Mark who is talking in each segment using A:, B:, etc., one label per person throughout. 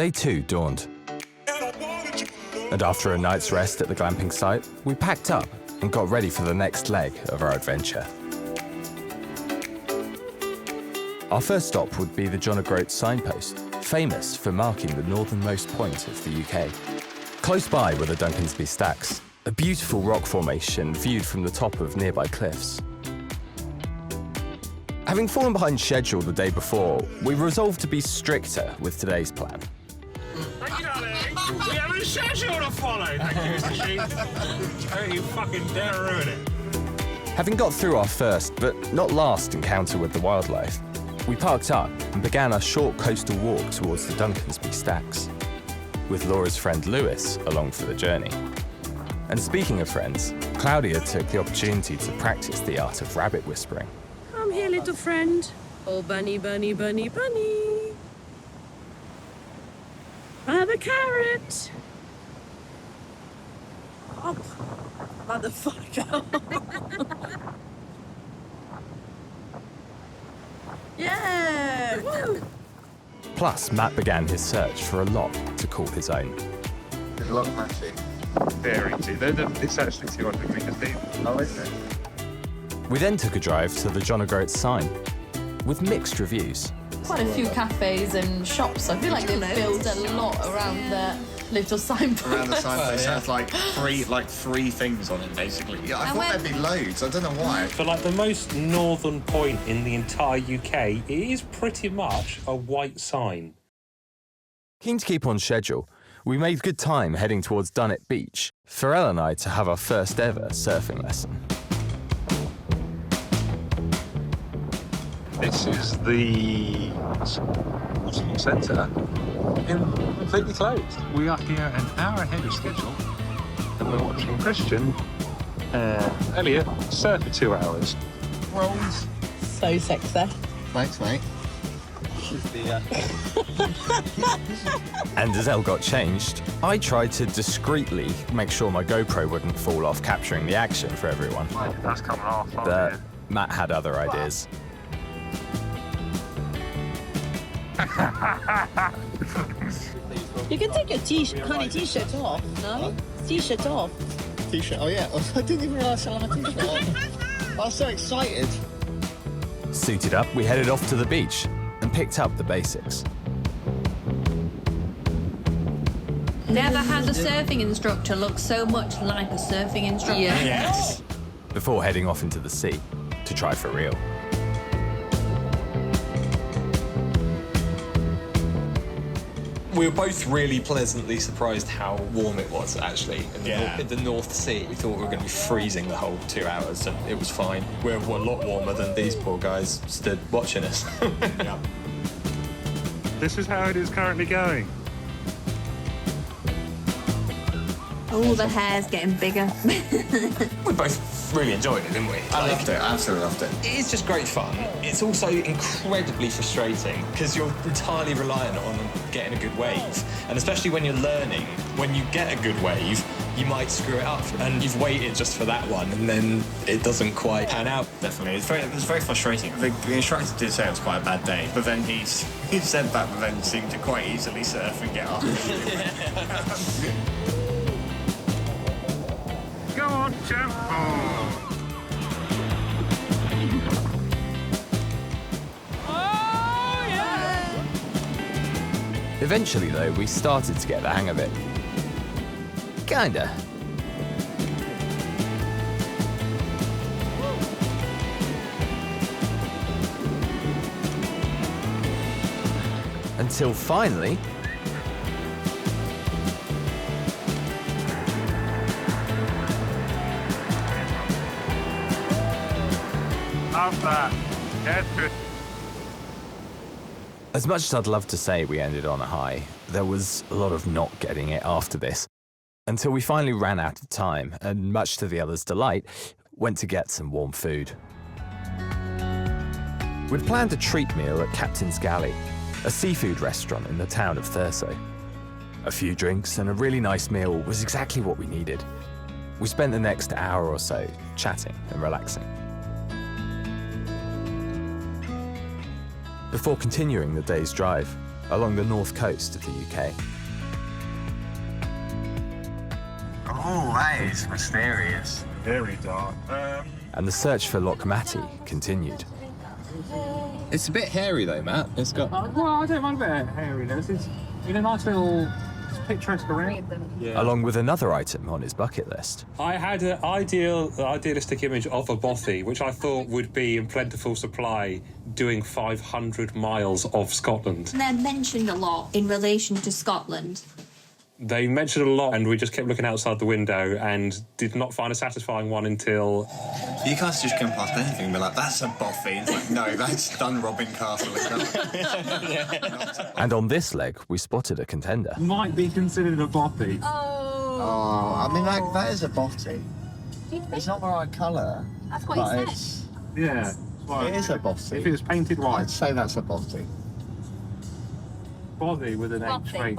A: Day 2 dawned, and after a night's rest at the glamping site, we packed up and got ready for the next leg of our adventure. Our first stop would be the John O Groats signpost, famous for marking the northernmost point of the UK. Close by were the Duncansby Stacks, a beautiful rock formation viewed from the top of nearby cliffs. Having fallen behind schedule the day before, we resolved to be stricter with today's plan.
B: Thank you, darling. We have a schedule to follow. Thank you, Don't you fucking dare ruin it.
A: Having got through our first, but not last encounter with the wildlife, we parked up and began our short coastal walk towards the Duncansby Stacks, with Laura's friend Lewis along for the journey. And speaking of friends, Claudia took the opportunity to practice the art of rabbit whispering.
C: Come here, little friend. Oh, bunny, bunny, bunny, bunny. Have a carrot. Oh, motherfucker. Yeah! Woo.
A: Plus, Matt began his search for a lock to call his own.
D: Good luck, Matty.
B: Very easy. It's actually 200 metres deep.
D: Oh, isn't it?
A: We then took a drive to the John O Groats sign, with mixed reviews.
E: Quite a few cafes and shops. I feel like they've built a lot around the little signpost.
D: Around the signpost,
F: yeah.
D: has like three things on it, basically. Yeah, I
E: And
D: thought there'd be loads. I don't know why.
B: For like the most northern point in the entire UK, it is pretty much a white sign.
A: Keen to keep on schedule, we made good time heading towards Dunnet Beach for Ell and I to have our first ever surfing lesson.
B: This is the centre, completely closed. We are here an hour ahead of schedule, and we're watching Christian and Elliot surf for 2 hours.
D: Rolls.
C: So sexy.
D: Thanks, mate.
A: And as Elle got changed, I tried to discreetly make sure my GoPro wouldn't fall off capturing the action for everyone.
B: That's coming off.
A: But Matt had other ideas.
C: You can take your t-shirt off, no? T-shirt off.
D: T-shirt. Oh yeah. I didn't even realise I had my T-shirt on. I was so excited.
A: Suited up, we headed off to the beach and picked up the basics.
E: Never had a surfing instructor look so much like a surfing instructor.
A: Yes. Before heading off into the sea to try for real.
F: We were both really pleasantly surprised how warm it was, actually. In the North Sea, we thought we were going to be freezing the whole 2 hours, and it was fine. We're a lot warmer than these poor guys stood watching us.
B: Yeah. This is how it is currently going.
E: Oh, the hair's getting bigger.
F: We both really enjoyed it, didn't we?
D: I loved it. Absolutely loved it.
F: It is just great fun. It's also incredibly frustrating because you're entirely reliant on getting a good wave. And especially when you're learning, when you get a good wave, you might screw it up. And you've waited just for that one, and then it doesn't quite pan out.
D: Definitely. It was very frustrating. The instructor did say it was quite a bad day, but then he said that, but then seemed to quite easily surf and get up.
B: Go on, Jeff.
A: Eventually, though, we started to get the hang of it. Kinda. Until finally...
B: Love that. Yes, good.
A: As much as I'd love to say we ended on a high, there was a lot of not getting it after this, until we finally ran out of time and, much to the others' delight, went to get some warm food. We'd planned a treat meal at Captain Galley, a seafood restaurant in the town of Thurso. A few drinks and a really nice meal was exactly what we needed. We spent the next hour or so chatting and relaxing. Before continuing the day's drive, along the north coast of the UK.
G: Oh, that is mysterious.
B: Very dark.
A: And the search for Loch Matty continued.
F: It's a bit hairy though, Matt. It's got.
B: Well, I don't mind a bit of hairiness. It's in a nice little picturesque array.
D: Yeah.
A: Along with another item on his bucket list.
B: I had an idealistic image of a bothy, which I thought would be in plentiful supply doing 500 miles of Scotland.
H: They're mentioned a lot in relation to Scotland.
B: They mentioned a lot, and we just kept looking outside the window and did not find a satisfying one until...
D: You guys just come past anything and be like, that's a bothy. It's like, no, that's Dunrobin Castle.
A: And on this leg, we spotted a contender.
B: Might be considered a bothy.
G: Oh, I mean, that is a bothy. It's not the right colour.
H: That's what he said.
B: Yeah.
G: It is a bothy.
B: If it was painted white.
G: I'd say that's a bothy.
B: Bothy with an H, mate.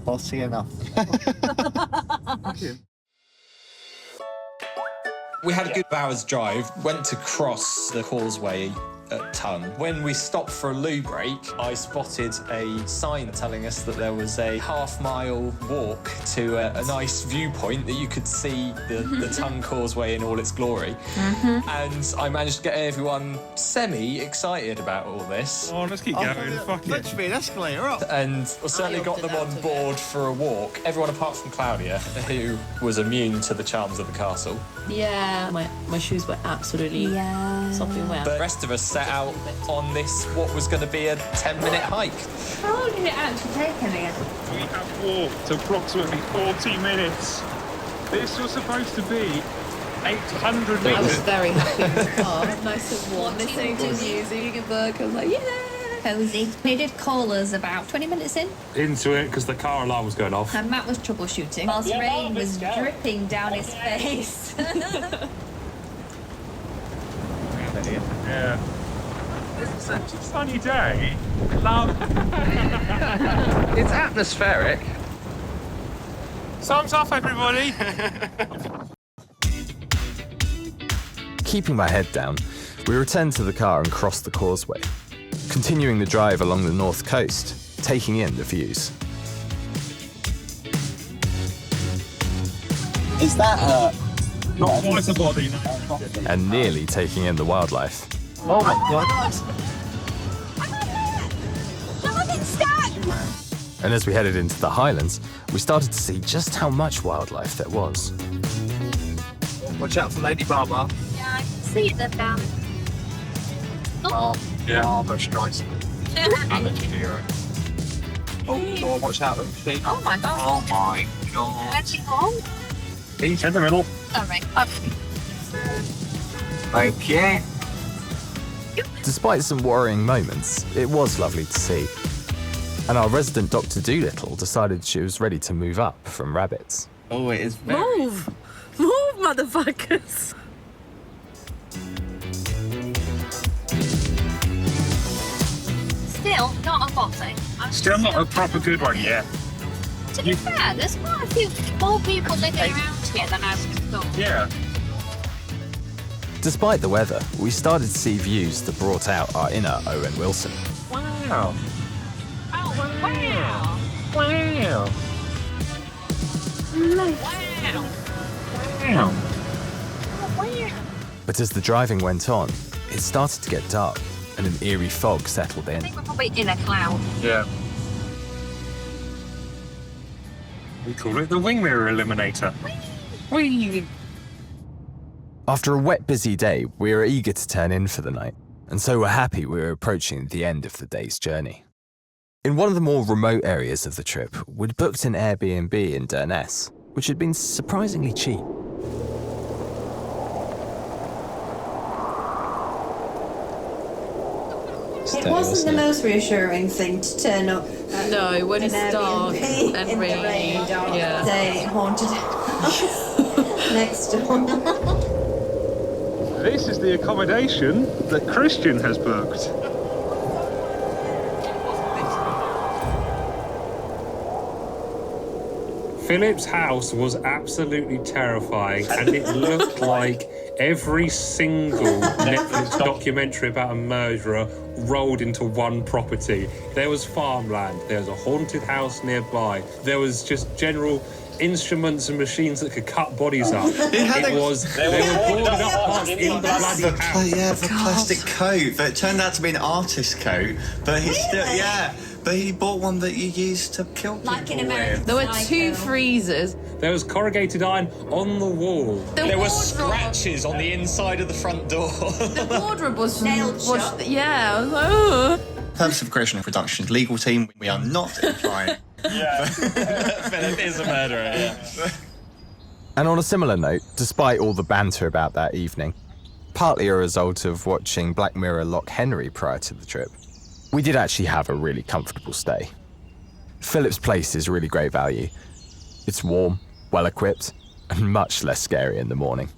G: Bossy enough.
F: We had a good hour's drive, went to cross the causeway at Ton. When we stopped for a loo break, I spotted a sign telling us that there was a half-mile walk to a nice viewpoint that you could see the Ton causeway in all its glory. And I managed to get everyone semi-excited about all this.
B: Oh, let's keep going. Fuck it.
G: Let's be an escalator up.
F: And certainly got them on board for a walk. Everyone apart from Claudia, who was immune to the charms of the castle.
E: Yeah, my shoes were absolutely sopping wet.
F: The rest of us set out on this, what was going to be a 10-minute hike.
H: How long did it actually take in again?
B: We have walked approximately 40 minutes. This was supposed to be 800
E: I was
B: metres.
E: very happy in the car, nice and warm, listening to music, eating a burger. I was like, yeah!
H: Cosy. They did call us about 20 minutes in,
B: Into it because the car alarm was going off.
H: and Matt was troubleshooting whilst rain was dripping down his face.
B: Yeah. This is such a sunny day. Love.
G: It's atmospheric.
B: Thumbs up, everybody.
A: Keeping my head down, we returned to the car and crossed the causeway, continuing the drive along the north coast, taking in the views.
G: Is that
B: Not quite a body.
A: And nearly taking in the wildlife.
G: Oh my god.
A: And as we headed into the Highlands, we started to see just how much wildlife there was.
G: Watch out for Lady Barbara.
H: Yeah, I can see them down. Oh,
B: Yeah.
G: Barbara strikes. I'm a hero. Oh, Lord, watch out.
H: oh my god.
G: Oh my god.
H: Where's he gone?
B: He's in the middle.
H: Sorry.
G: Thank you.
A: Despite some worrying moments, it was lovely to see. And our resident Dr. Dolittle decided she was ready to move up from rabbits.
G: Oh, it is very...
C: Move! Move, motherfuckers!
H: Still not a bothy.
B: Still not a proper good one yet.
H: To be fair, there's quite a few more people living around here than I would have thought.
B: Yeah.
A: Despite the weather, we started to see views that brought out our inner Owen Wilson.
B: Wow.
H: Oh, wow.
B: Wow.
H: Wow.
B: Wow.
A: But as the driving went on, it started to get dark and an eerie fog settled
H: I
A: in.
H: think we're probably in a cloud.
B: Yeah. We call it the wing mirror eliminator. Whee!
A: After a wet, busy day, we were eager to turn in for the night, and so were happy we were approaching the end of the day's journey. In one of the more remote areas of the trip, we'd booked an Airbnb in Durness, which had been surprisingly cheap.
H: It wasn't the most reassuring thing to turn up at
E: No, when it's
H: an
E: dark
H: Airbnb
E: and
H: in the
E: rainy.
H: rain, dark
E: Yeah.
H: day, haunted house next door.
B: This is the accommodation that Christian has booked. Philip's house was absolutely terrifying, and it looked like every single Netflix documentary about a murderer rolled into one property. There was farmland, there was a haunted house nearby, there was just general instruments and machines that could cut bodies up. They were boarded up parts in the bloody house.
G: Yeah, the plastic coat. But it turned out to be an artist coat. But he still, but he bought one that you used to kill people
H: Like in America.
E: There were 2 freezers.
B: There was corrugated iron on the wall.
F: There were scratches on the inside of the front door.
E: The wardrobe was
H: Nailed shut.
E: Yeah, I was like, oh.
G: Purpose of Creation and Productions legal team, we are not implying.
F: Philip is a murderer, yeah.
A: And on a similar note, despite all the banter about that evening, partly a result of watching Black Mirror Lock Henry prior to the trip, we did actually have a really comfortable stay. Philip's place is really great value. It's warm, well-equipped, and much less scary in the morning.